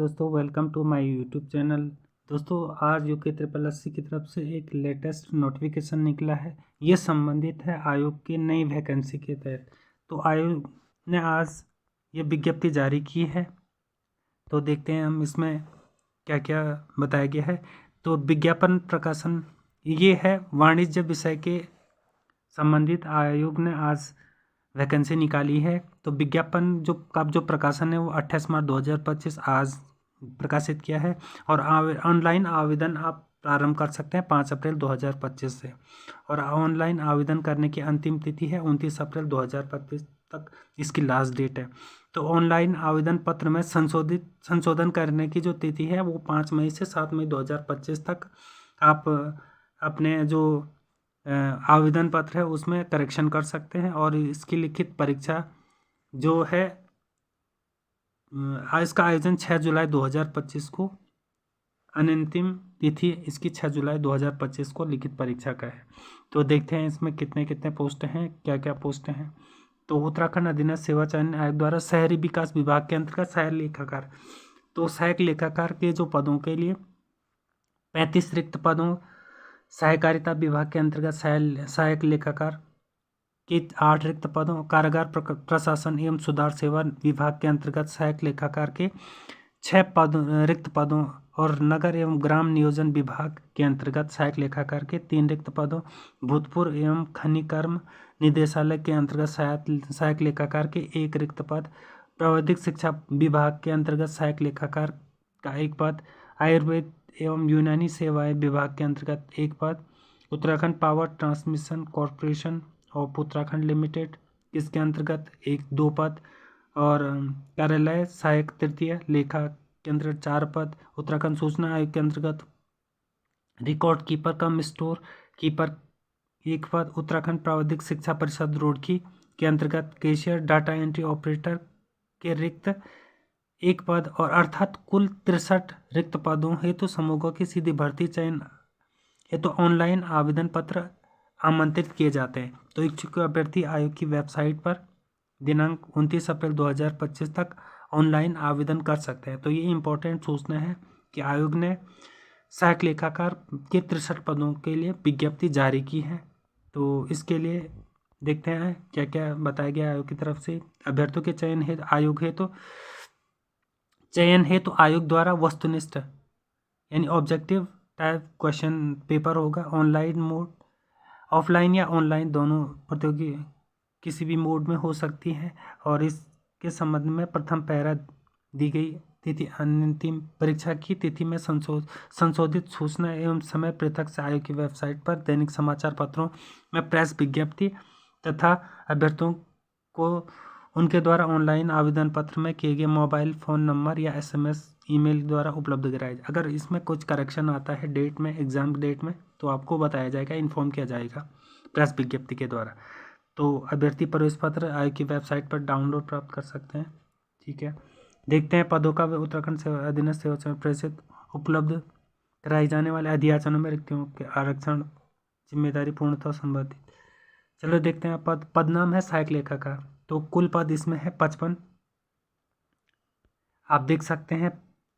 दोस्तों, welcome to my YouTube channel. दोस्तों, आज यूके ट्रिपल एस सी की तरफ से एक लेटेस्ट नोटिफिकेशन निकला है। ये संबंधित है आयोग की नई वैकेंसी के तहत। तो आयोग ने आज ये विज्ञप्ति जारी की है। तो देखते हैं हम इसमें क्या क्या बताया गया है। तो विज्ञापन प्रकाशन ये है, वाणिज्य विषय के संबंधित आयोग ने आज वैकेंसी निकाली है। तो विज्ञापन जो प्रकाशन है वो 28 मार्च 2025 आज प्रकाशित किया है। और ऑनलाइन आवेदन आप प्रारंभ कर सकते हैं 5 अप्रैल 2025 से। और ऑनलाइन आवेदन करने की अंतिम तिथि है 29 अप्रैल 2025 तक इसकी लास्ट डेट है। तो ऑनलाइन आवेदन पत्र में संशोधन करने की जो तिथि है वो 5 मई से 7 मई 2025 तक आप अपने जो आवेदन पत्र है उसमें करेक्शन कर सकते हैं। और इसकी लिखित परीक्षा जो है इसका आयोजन 6 जुलाई 2025 को, अंतिम तिथि इसकी 6 जुलाई 2025 को लिखित परीक्षा का है। तो देखते हैं इसमें कितने कितने पोस्ट हैं, क्या क्या पोस्ट हैं। तो उत्तराखंड अधीनस्थ सेवा चयन आयोग द्वारा शहरी विकास विभाग के अंतर्गत सहायक लेखाकार, तो सहायक लेखाकार के जो पदों के लिए 35 रिक्त पदों, सहकारिता विभाग के अंतर्गत सहायक लेखाकार के 8 रिक्त पदों, कारागार प्रशासन एवं सुधार सेवा विभाग के अंतर्गत सहायक लेखाकार के 6 रिक्त पदों, और नगर एवं ग्राम नियोजन विभाग के अंतर्गत सहायक लेखाकार के 3 रिक्त पदों, भूतपूर्व एवं खनिकर्म निदेशालय के अंतर्गत सहायक लेखाकार के 1 रिक्त पद, प्राविधिक शिक्षा विभाग के अंतर्गत सहायक लेखाकार का 1 पद, आयुर्वेद एवं यूनानी सेवाएं विभाग के अंतर्गत 1 पद, Uttarakhand power transmission corporation of Uttarakhand limited इसके अंतर्गत 1-2 पद, और कार्यालय सहायक तृतीय लेखा के अंतर्गत 4 पद, उत्तराखंड सूचना आयोग के अंतर्गत रिकॉर्ड कीपर कम स्टोर कीपर 1 पद, उत्तराखंड प्राविधिक शिक्षा परिषद रुड़की के अंतर्गत कैशियर डाटा एंट्री ऑपरेटर के रिक्त 1 पद, और अर्थात कुल 63 रिक्त पदों हेतु समूहों की सीधी भर्ती चयन हेतु ऑनलाइन आवेदन पत्र आमंत्रित किए जाते हैं। तो इच्छुक अभ्यर्थी आयोग की वेबसाइट पर दिनांक 29 अप्रैल 2025 तक ऑनलाइन आवेदन कर सकते हैं। तो ये इम्पोर्टेंट सूचना है कि आयोग ने सहायक लेखाकार के 63 पदों के लिए विज्ञप्ति जारी की है। तो इसके लिए देखते हैं क्या क्या बताया गया आयोग की तरफ से। अभ्यर्थियों के चयन हेतु आयोग द्वारा वस्तुनिष्ठ यानी ऑब्जेक्टिव टाइप क्वेश्चन पेपर होगा। ऑनलाइन मोड, ऑफलाइन या ऑनलाइन दोनों प्रतियोगी किसी भी मोड में हो सकती है। और इसके संबंध में प्रथम पैरा दी गई तिथि अंतिम परीक्षा की तिथि में संशोधित सूचना एवं समय पृथक से आयोग की वेबसाइट पर दैनिक समाचार पत्रों में प्रेस विज्ञप्ति तथा अभ्यर्थियों को उनके द्वारा ऑनलाइन आवेदन पत्र में किए गए मोबाइल फ़ोन नंबर या SMS ईमेल द्वारा उपलब्ध कराए। अगर इसमें कुछ करेक्शन आता है डेट में, एग्ज़ाम डेट में, तो आपको बताया जाएगा, इन्फॉर्म किया जाएगा प्रेस विज्ञप्ति के द्वारा। तो अभ्यर्थी प्रवेश पत्र आयोग की वेबसाइट पर डाउनलोड प्राप्त कर सकते हैं। ठीक है, देखते हैं पदों का उत्तराखंड सेवा अधीनस्थ सेवा में प्रेषित उपलब्ध कराए जाने वाले अध्याचनों में रिक्तियों के आरक्षण जिम्मेदारी पूर्णतः संबंधित। चलो देखते हैं पद नाम है सहायक लेखाकार। तो कुल पद इसमें है 55। आप देख सकते हैं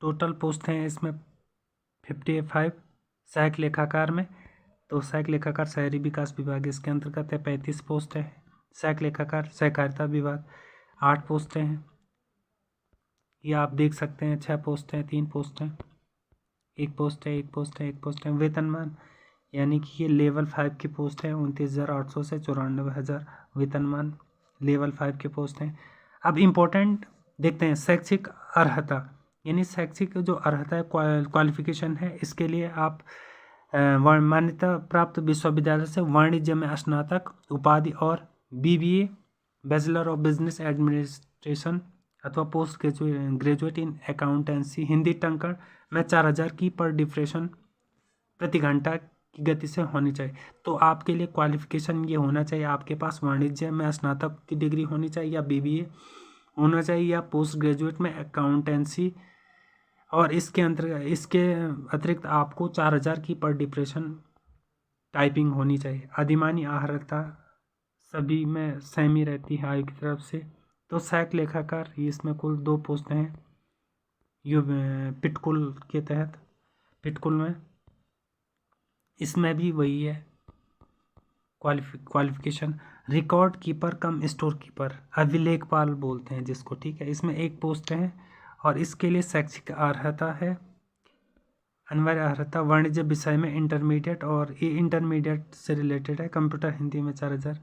टोटल पोस्ट हैं इसमें 55 सहायक लेखाकार में। तो सहायक लेखाकार शहरी विकास विभाग इसके अंतर्गत है, 35 पोस्ट है। सहायक लेखाकार सहकारिता विभाग 8 पोस्टें हैं। ये आप देख सकते हैं 6 पोस्ट हैं, 3 पोस्ट हैं, 1 पोस्ट है, 1 पोस्ट है, 1 पोस्ट है। वेतनमान यानी कि ये लेवल 5 की पोस्ट है, 29,800 से 94,000 वेतनमान लेवल 5 के पोस्ट हैं। अब इम्पोर्टेंट देखते हैं शैक्षिक अर्हता, यानी शैक्षिक जो अर्हता है, क्वालिफिकेशन है, इसके लिए आप मान्यता प्राप्त विश्वविद्यालय से वाणिज्य में स्नातक उपाधि और BBA bachelor of business administration अथवा post graduate in accountancy Hindi टंकण में 4,000 की पर डिप्रेशन प्रति घंटा की गति से होनी चाहिए। तो आपके लिए क्वालिफिकेशन ये होना चाहिए, आपके पास वाणिज्य में स्नातक की डिग्री होनी चाहिए या BBA होना चाहिए या पोस्ट ग्रेजुएट में अकाउंटेंसी, और इसके अतिरिक्त आपको 4,000 की पर डिप्रेशन टाइपिंग होनी चाहिए। अधिमानी अर्हता सभी में सेम ही रहती है आयोग की तरफ से। तो सहायक लेखाकार इसमें कुल 2 पोस्ट हैं, पिटकुल के तहत, पिटकुल में, इसमें भी वही है क्वालिफिकेशन। रिकॉर्ड कीपर कम स्टोर कीपर, अभिलेखपाल बोलते हैं जिसको, ठीक है। इसमें एक पोस्ट है और इसके लिए शैक्षिक अर्हता है, अनिवार्य अर्हता वाणिज्य विषय में इंटरमीडिएट, और ये इंटरमीडिएट से रिलेटेड है। कंप्यूटर हिंदी में 4000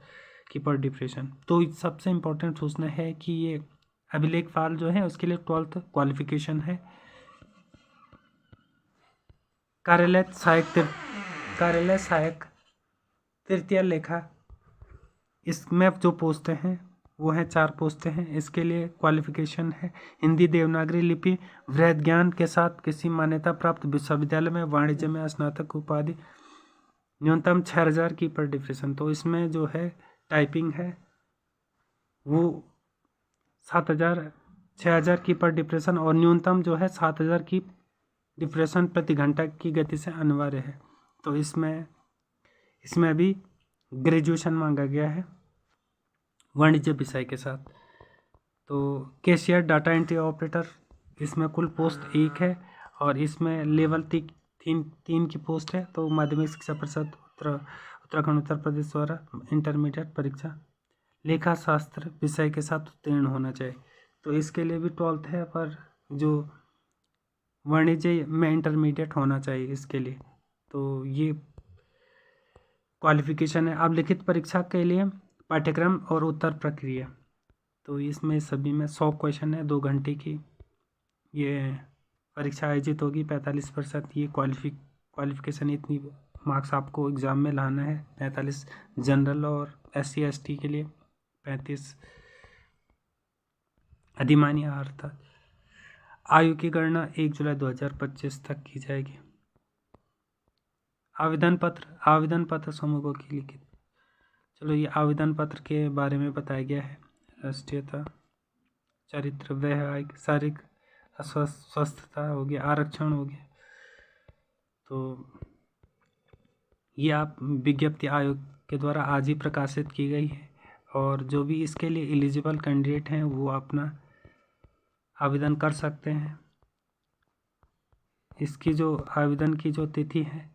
कीपर डिप्रेशन। तो सबसे इम्पोर्टेंट सूचना है कि ये अभिलेखपाल जो है उसके लिए 12th क्वालिफिकेशन है। कार्यालय सहायक तृतीय लेखा, इसमें जो पोस्टें हैं वो हैं 4 पोस्टें हैं। इसके लिए क्वालिफिकेशन है हिंदी देवनागरी लिपि, वृहद ज्ञान के साथ किसी मान्यता प्राप्त विश्वविद्यालय में वाणिज्य में स्नातक उपाधि, न्यूनतम 6000 की पर डिप्रेशन। तो इसमें जो है टाइपिंग है वो 6000 की पर डिप्रेशन, और न्यूनतम जो है 7000 की डिप्रेशन प्रति घंटा की गति से अनिवार्य है। तो इसमें भी ग्रेजुएशन मांगा गया है वाणिज्य विषय के साथ। तो कैशियर, डाटा एंट्री ऑपरेटर, इसमें कुल पोस्ट 1 है और इसमें लेवल 3 की पोस्ट है। तो माध्यमिक शिक्षा परिषद उत्तराखंड उत्तर प्रदेश द्वारा इंटरमीडिएट परीक्षा लेखा शास्त्र विषय के साथ उत्तीर्ण होना चाहिए। तो इसके लिए भी 12th है, पर जो वाणिज्य में इंटरमीडिएट होना चाहिए इसके लिए। तो ये क्वालिफिकेशन है। अब लिखित परीक्षा के लिए पाठ्यक्रम और उत्तर प्रक्रिया, तो इसमें सभी में 100 क्वेश्चन है, 2 घंटे की ये परीक्षा आयोजित होगी। 45% ये क्वालिफिकेशन, इतनी मार्क्स आपको एग्ज़ाम में लाना है। 45 जनरल और SC ST के लिए, 35 अधिमान्य अर्हता। आयु की गणना 1 जुलाई 2025 तक की जाएगी। आवेदन पत्र समूहों की लिखित। चलो, ये आवेदन पत्र के बारे में बताया गया है। राष्ट्रीयता, चरित्र, वैवाहिक, शारीरिक स्वस्थता हो गया, आरक्षण हो गया। तो ये आप विज्ञप्ति आयोग के द्वारा आज ही प्रकाशित की गई है, और जो भी इसके लिए एलिजिबल कैंडिडेट हैं वो अपना आवेदन कर सकते हैं। इसकी जो आवेदन की जो तिथि है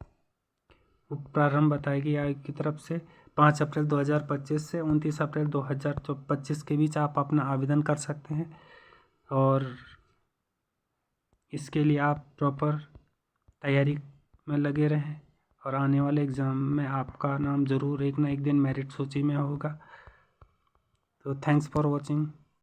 वो प्रारंभ बताएगी आयोग की तरफ से 5 अप्रैल 2025 से 29 अप्रैल 2025 के बीच आप अपना आवेदन कर सकते हैं। और इसके लिए आप प्रॉपर तैयारी में लगे रहें, और आने वाले एग्ज़ाम में आपका नाम ज़रूर एक ना एक दिन मेरिट सूची में होगा। तो थैंक्स फॉर वॉचिंग।